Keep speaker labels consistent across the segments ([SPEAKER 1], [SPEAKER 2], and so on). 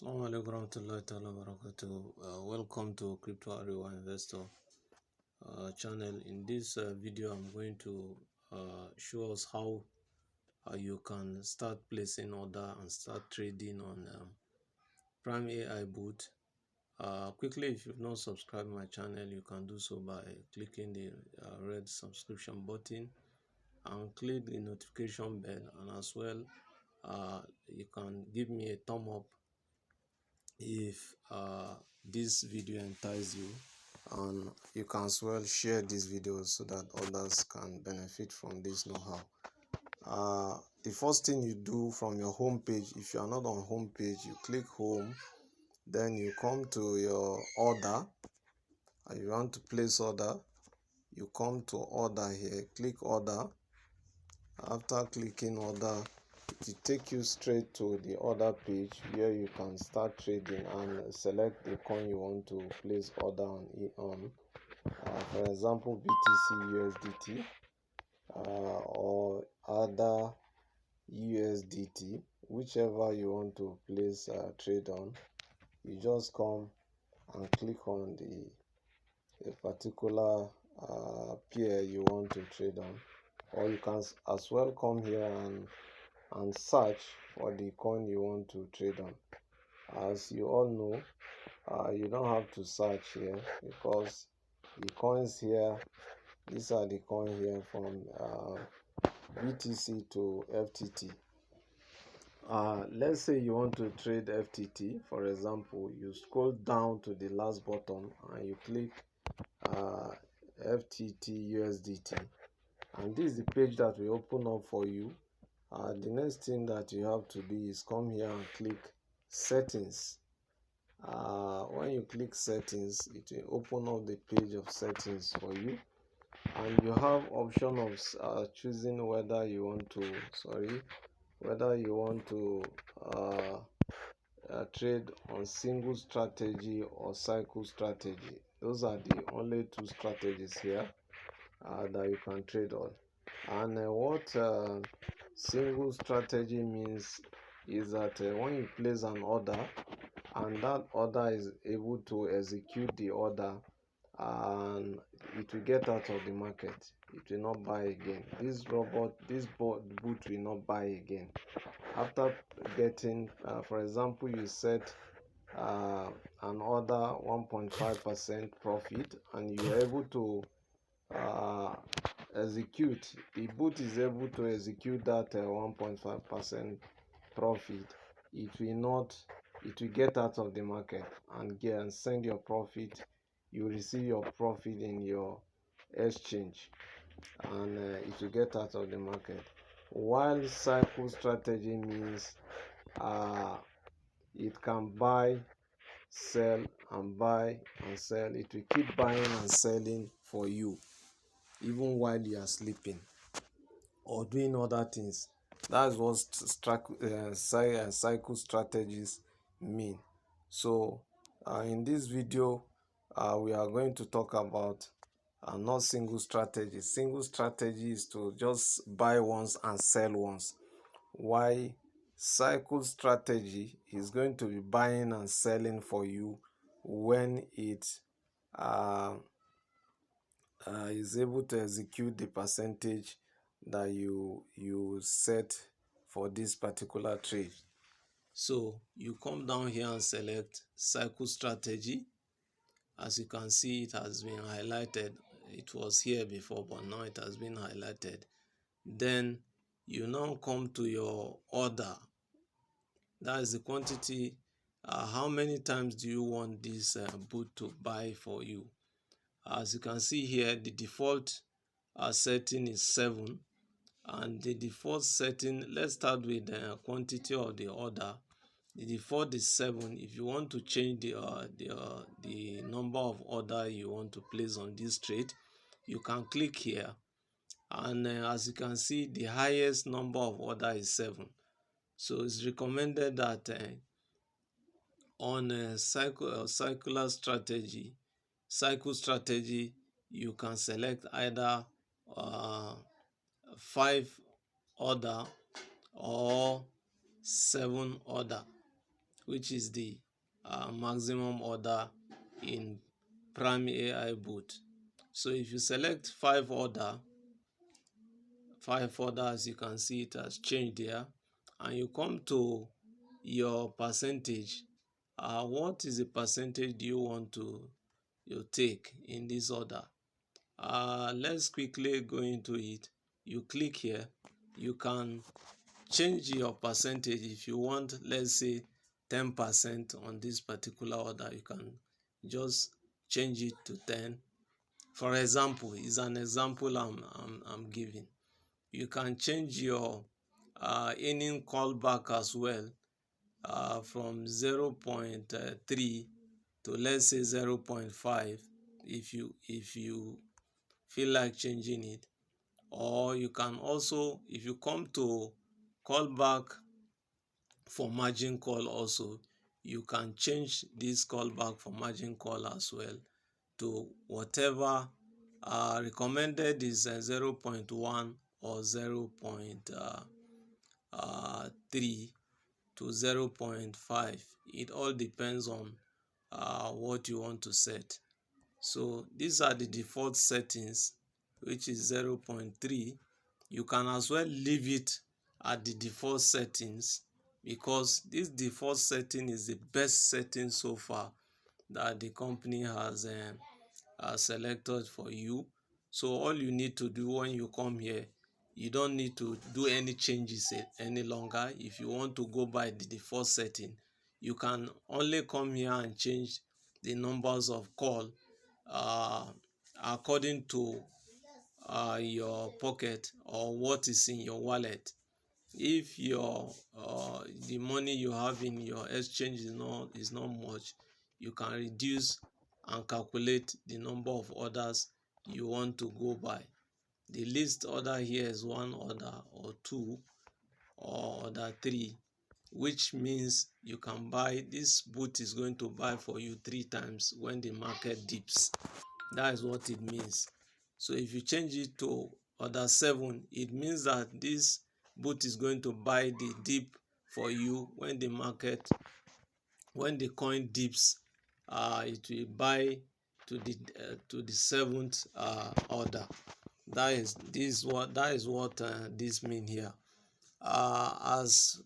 [SPEAKER 1] Assalamu alaikum warahmatullahi ta'ala barakatuh. Welcome to CryptoArewaInvestor channel. In this video, I'm going to show us how you can start placing order and start trading on Primeaibot. Quickly, if you've not subscribed my channel, you can do so by clicking the red subscription button and click the notification bell, and as well you can give me a thumb up if this video entices you, and you can as well share this video so that others can benefit from this know-how. The first thing you do from your home page, if you are not on home page, you click home, then you come to your order and you want to place order. You come to order here, click order. After clicking order, it will take you straight to the order page where you can start trading and select the coin you want to place order on. For example, BTC USDT or other USDT, whichever you want to place trade on. You just come and click on the particular pair you want to trade on, or you can as well come here and search for the coin you want to trade on. As you all know, you don't have to search here because the coins here, these are the coins here from BTC to FTT. Let's say you want to trade FTT, for example. You scroll down to the last button and you click FTT USDT, and this is the page that will open up for you. The next thing that you have to do is come here and click settings. When you click settings, it will open up the page of settings for you, and you have option of choosing whether you want to trade on single strategy or cycle strategy. Those are the only two strategies here that you can trade on. And what single strategy means is that when you place an order and that order is able to execute the order, and it will get out of the market, it will not buy again. This boot will not buy again after getting for example, you set an order 1.5% profit and you're able to execute. The boot is able to execute that 1.5% profit. It will get out of the market and send your profit. You receive your profit in your exchange, and it will get out of the market. While cycle strategy means it can buy, sell, and buy and sell. It will keep buying and selling for you even while you are sleeping or doing other things. That's what cycle strategies mean. So in this video, we are going to talk about not single strategy. Single strategy is to just buy once and sell once. Why cycle strategy is going to be buying and selling for you when it is able to execute the percentage that you set for this particular trade. So you come down here and select cycle strategy. As you can see, it has been highlighted. It was here before, but now it has been highlighted. Then you now come to your order. That is the quantity. How many times do you want this boot to buy for you? As you can see here, the default setting is 7, and the default setting, let's start with the quantity of the order. The default is 7. If you want to change the number of order you want to place on this trade, you can click here, and as you can see, the highest number of order is 7. So it's recommended that on a cycle strategy, you can select either 5 order or 7 order, which is the maximum order in Primeaibot. So if you select 5 orders, you can see it has changed there, and you come to your percentage. What is the percentage do you want to take in this order? Let's quickly go into it. You click here. You can change your percentage if you want. Let's say 10% on this particular order. You can just change it to 10. For example, is an example I'm giving. You can change your earning callback as well, from 0.3 to, let's say, 0.5 if you feel like changing it. Or you can also, if you come to callback for margin call also, you can change this callback for margin call as well to whatever. Recommended is 0.1 or 0.3 to 0.5. It all depends on what you want to set. So these are the default settings, which is 0.3. You can as well leave it at the default settings, because this default setting is the best setting so far that the company has selected for you. So all you need to do when you come here, you don't need to do any changes any longer. If you want to go by the default setting, you can only come here and change the numbers of call according to your pocket or what is in your wallet. If your the money you have in your exchange is not much, you can reduce and calculate the number of orders you want to go by. The least order here is 1 order or 2 or order 3, which means you can buy. This bot is going to buy for you 3 times when the market dips. That is what it means. So if you change it to order 7, it means that this bot is going to buy the dip for you when the coin dips. It will buy to the 7th order. That is what this means here. As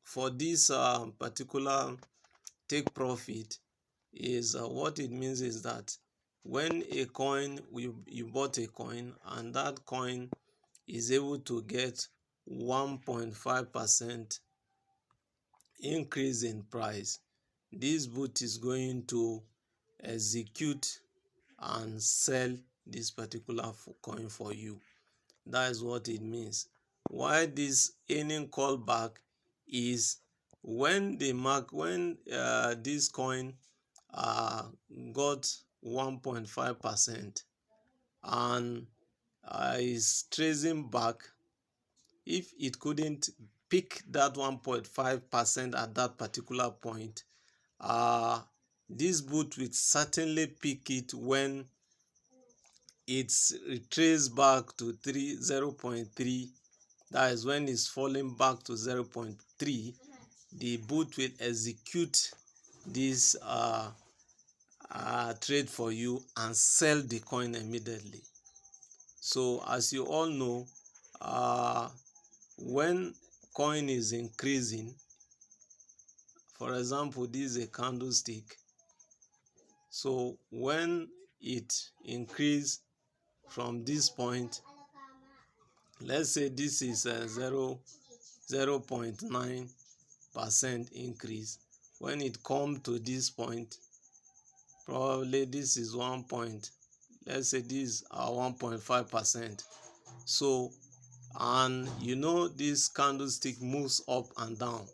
[SPEAKER 1] for this particular take profit, is what it means is that when a coin, you bought a coin and that coin is able to get 1.5% increase in price, this bot is going to execute and sell this particular coin for you. That is what it means. Why this earning callback is when this coin got 1.5% and is tracing back. If it couldn't pick that 1.5% at that particular point, this bot will certainly pick it when it's retraced back to 0.3. That is when it's falling back to 0.3. The bot will execute this trade for you and sell the coin immediately. So as you all know, when coin is increasing, for example, this is a candlestick. So when it increase from this point, let's say this is a 0.9% increase. When it come to this point, probably this is 1 point, let's say this are 1.5%. So, and you know this candlestick moves up and down.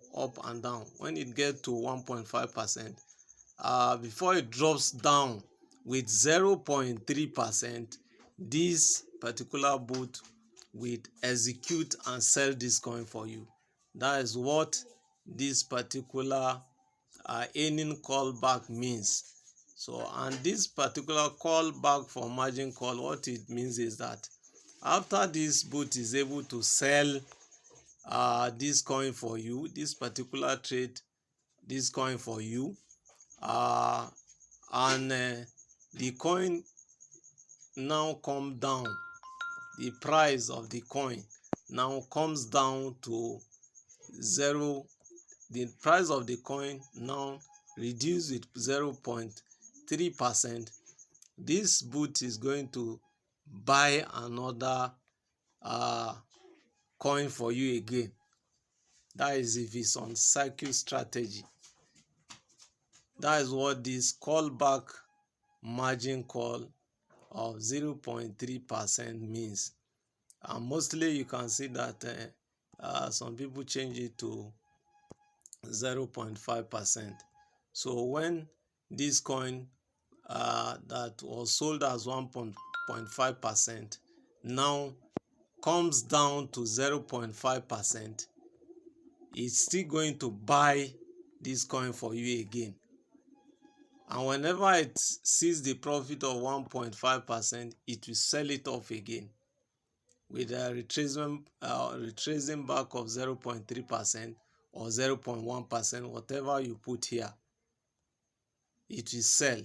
[SPEAKER 1] When it gets to 1.5%, before it drops down with 0.3%, this particular bot will execute and sell this coin for you. That is what this particular earning callback means. So, and this particular callback for margin call, what it means is that after this bot is able to sell this coin for you, this particular trade this coin for you, and the coin now come down. The price of the coin now comes down to zero. The price of the coin now reduced with 0.3%. This bot is going to buy another coin for you again. That is if it's on cycle strategy. That is what this callback margin call of 0.3% means. And mostly you can see that some people change it to 0.5%. So when this coin that was sold as 1.5% now comes down to 0.5%, it's still going to buy this coin for you again. And whenever it sees the profit of 1.5%, it will sell it off again with a retracing back of 0.3% or 0.1%, whatever you put here, it will sell.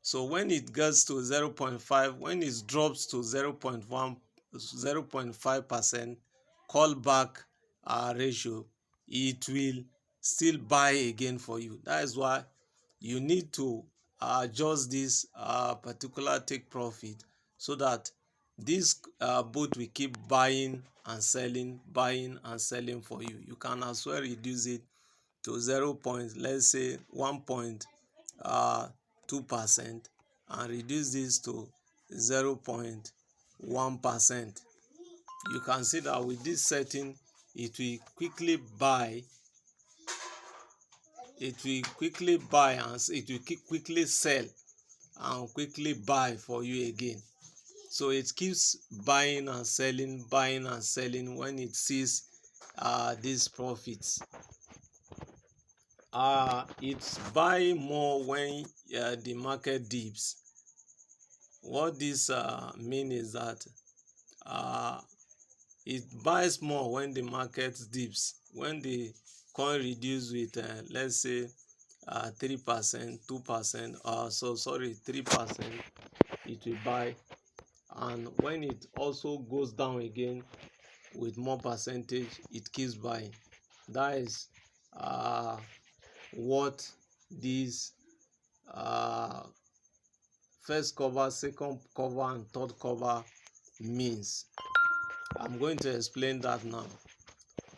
[SPEAKER 1] So when it gets to 0.5, when it drops to 0.5% callback ratio, it will still buy again for you. That is why you need to adjust this particular take profit so that this bot will keep buying and selling for you. You can as well reduce it to let's say 1.2% and reduce this to 0.1%. You can see that with this setting, it will quickly buy and it will quickly sell and quickly buy for you again. So it keeps buying and selling when it sees these profits. It's buy more when the market dips. What this mean is that it buys more when the market dips. When the coin reduce with let's say 3%, 2%, 3%, it will buy. And when it also goes down again with more percentage, it keeps buying. That is what this first cover, second cover, and third cover means. I'm going to explain that now.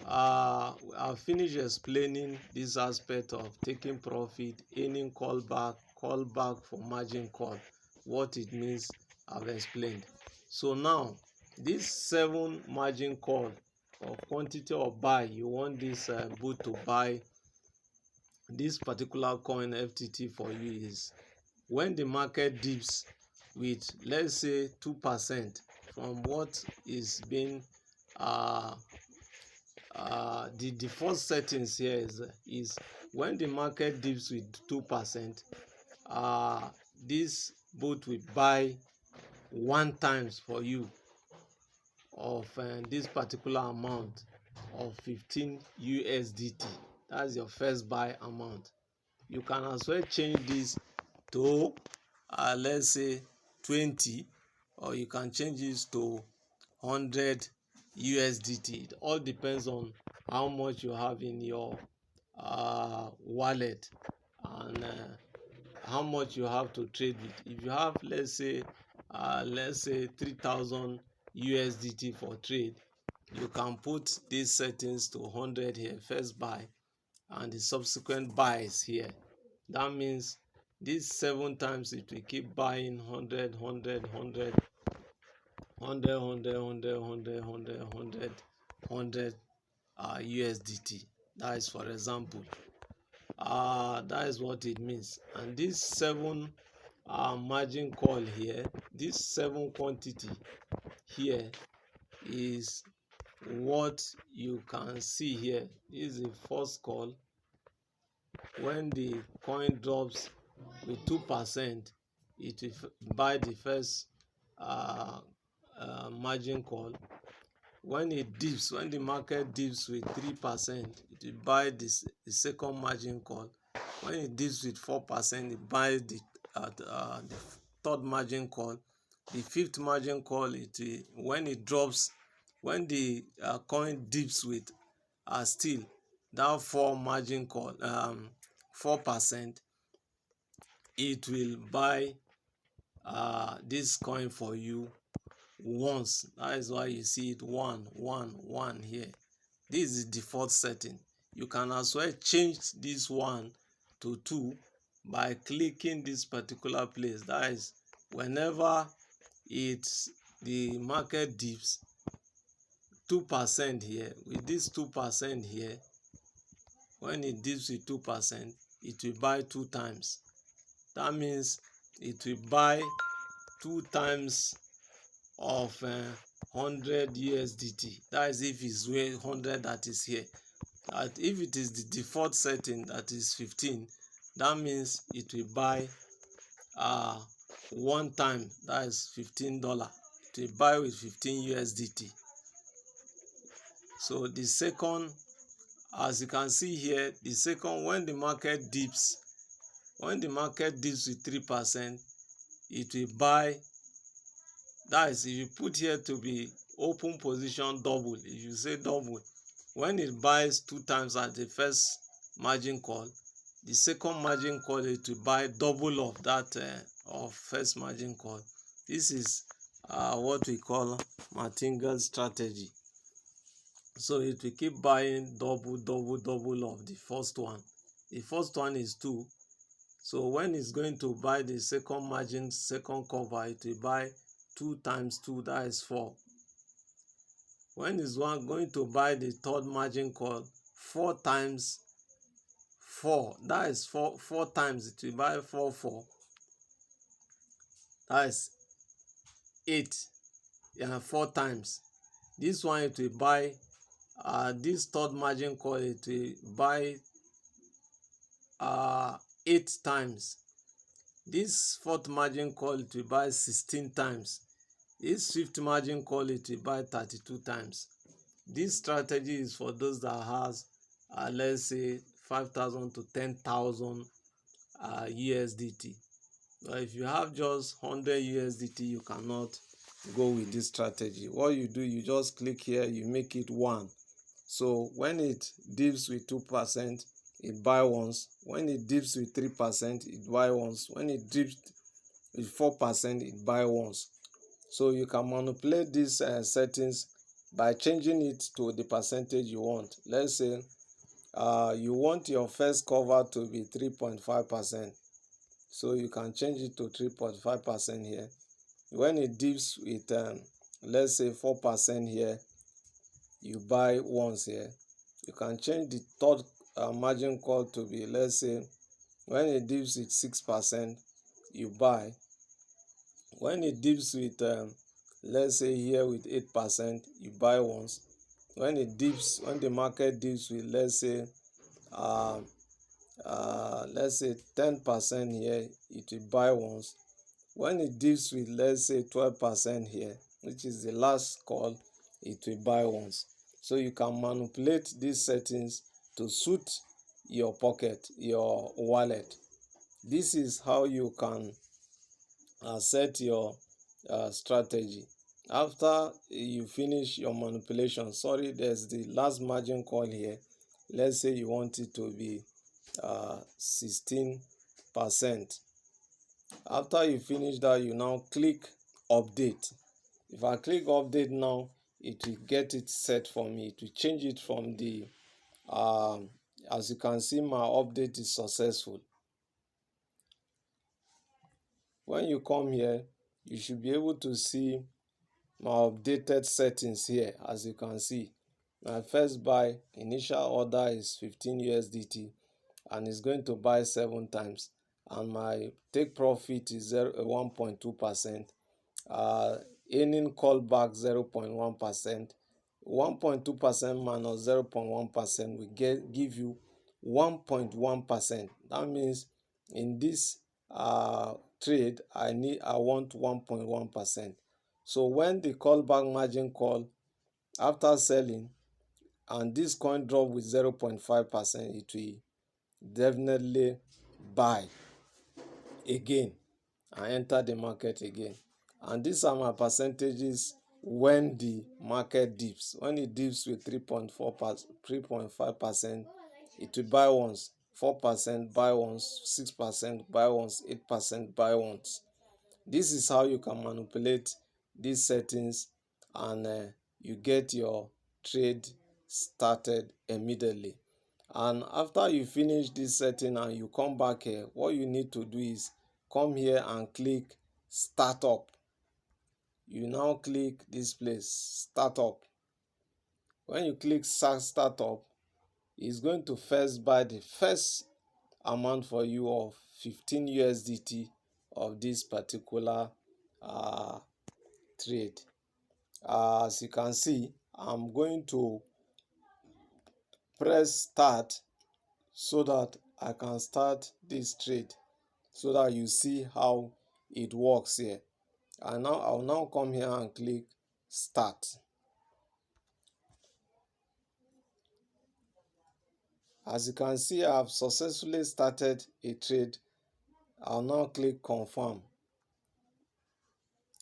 [SPEAKER 1] I've finished explaining this aspect of taking profit, earning callback for margin call. What it means, I've explained. So now, this 7 margin call of quantity of buy, you want this bot to buy this particular coin FTT for you is when the market dips with, let's say, 2% from what is being the first settings here is when the market dips with 2%, this bot will buy 1 times for you of this particular amount of 15 USDT. That's your first buy amount. You can as well change this to let's say 20, or you can change this to 100 USDT. It all depends on how much you have in your wallet and how much you have to trade with. If you have, let's say 3,000 USDT for trade, you can put these settings to 100 here, first buy, and the subsequent buys here. That means these 7 times it will keep buying 100 USDT. That is, for example, that is what it means. And this 7 margin call here, this 7 quantity here is what you can see here. This is the first call. When the coin drops with 2%, it will buy the first margin call. when the market dips with 3%, it will buy the second margin call. When it dips with 4%, it buys the third margin call. The fifth margin call, when it drops, when the coin dips with still that four margin call 4%, it will buy this coin for you once. That is why you see it 1 1 1 here. This is the default setting. You can as well change this 1 to 2 by clicking this particular place. That is, whenever the market dips 2% here, with this 2% here, when it dips with 2%, it will buy 2 times. That means it will buy 2 times of 100 USDT. That is if it's 100 that is here. If it is the default setting that is 15, that means it will buy one time, that is $15. It will buy with 15 USDT. So the second, as you can see here, the second, when the market dips with 3%, it will buy. That is, if you put here to be open position double, if you say double, when it buys 2 times at the first margin call, the second margin call it will buy double of that of first margin call. This is what we call Martingale Strategy. So it will keep buying double of the first one. The first one is 2. So when it's going to buy the second margin, second cover, it will buy 2 times 2, that is 4. When it's going to buy the third margin call, 4 times 4, that is 4 times, it will buy 4. That is 8. 4 times. This one it will buy this third margin call, it will buy 8 times. This fourth margin call, it will buy 16 times. This fifth margin call, it will buy 32 times. This strategy is for those that has let's say 5,000 to 10,000 USDT. But if you have just 100 USDT, you cannot go with this strategy. What you do, you just click here, you make it 1. So when it dips with 2%, it buy once. When it dips with 3%, it buy once. When it dips with 4%, it buy once. So you can manipulate these settings by changing it to the percentage you want. Let's say you want your first cover to be 3.5%. So you can change it to 3.5% here. When it dips with let's say 4% here, you buy once here. You can change the third margin call to be, let's say, when it dips with 6%, you buy. When it dips with let's say here with 8%, you buy once. When the market dips with let's say 10% here, it will buy once. When it dips with let's say 12% here, which is the last call, it will buy once. So you can manipulate these settings to suit your pocket, your wallet. This is how you can set your strategy. After you finish your manipulation, there's the last margin call here. Let's say you want it to be 16%. After you finish that, you now click update. If I click update now, it will get it set for me. It will change it from the as you can see, my update is successful. When you come here, you should be able to see my updated settings here. As you can see, my first buy initial order is 15 USDT and it's going to buy 7 times, and my take profit is 1.2%. Earning callback 0.1%. 1.2% minus 0.1% will give you 1.1%. That means in this trade, I want 1.1%. So when the callback margin call After selling and this coin drop with 0.5%, it will definitely buy again and enter the market again. And these are my percentages when the market dips. When it dips with 3.5%, it will buy once, 4% buy once, 6% buy once, 8% buy once. This is how you can manipulate these settings, and you get your trade started immediately. And after you finish this setting and you come back here, what you need to do is come here and click startup. You now click this place, startup. When you click startup, it's going to first buy the first amount for you of 15 USDT of this particular uh, trade. As you can see, I'm going to press start so that I can start this trade, so that you see how it works here. And now I'll now come here and click start. As you can see, I've successfully started a trade. I'll now click confirm.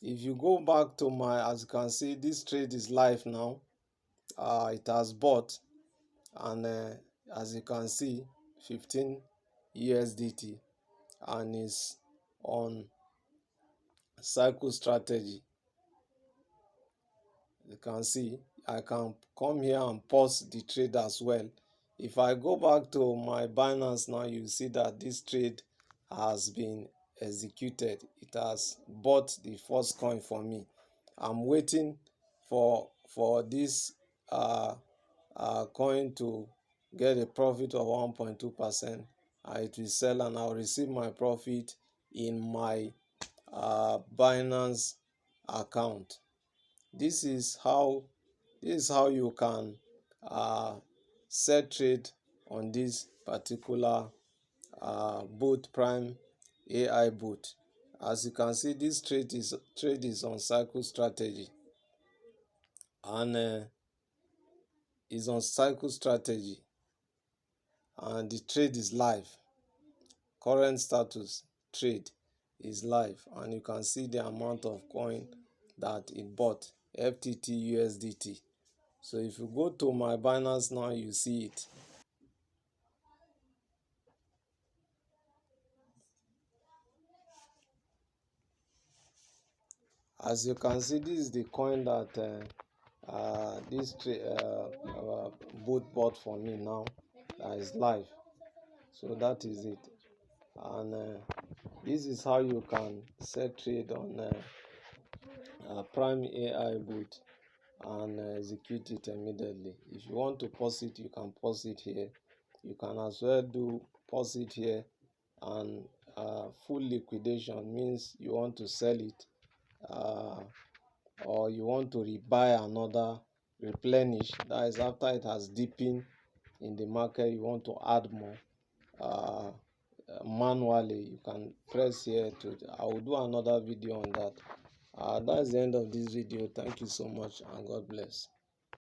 [SPEAKER 1] If you go back to as you can see, this trade is live now. It has bought, and as you can see, 15 USDT, and is on cycle strategy. You can see I can come here and pause the trade as well. If I go back to my Binance now, you see that this trade has been executed. It has bought the first coin for me. I'm waiting for this coin to get a profit of 1.2%. It will sell and I'll receive my profit in my Binance account. This is how you can set trade on this particular bot, Primeaibot. As you can see, this trade is on cycle strategy, and is on cycle strategy, and the trade is live. Current status trade is live, and you can see the amount of coin that it bought, FTT USDT. So if you go to my Binance now, you see it. As you can see, this is the coin that this bot bought for me now. That is live. So that is it. And this is how you can set trade on Primeaibot and execute it immediately. If you want to pause it, you can pause it here. You can as well do pause it here, and full liquidation means you want to sell it, or you want to rebuy another, replenish. That is after it has deepened in the market, you want to add more manually. You can press here to. I will do another video on that. That's the end of this video. Thank you so much, and God bless.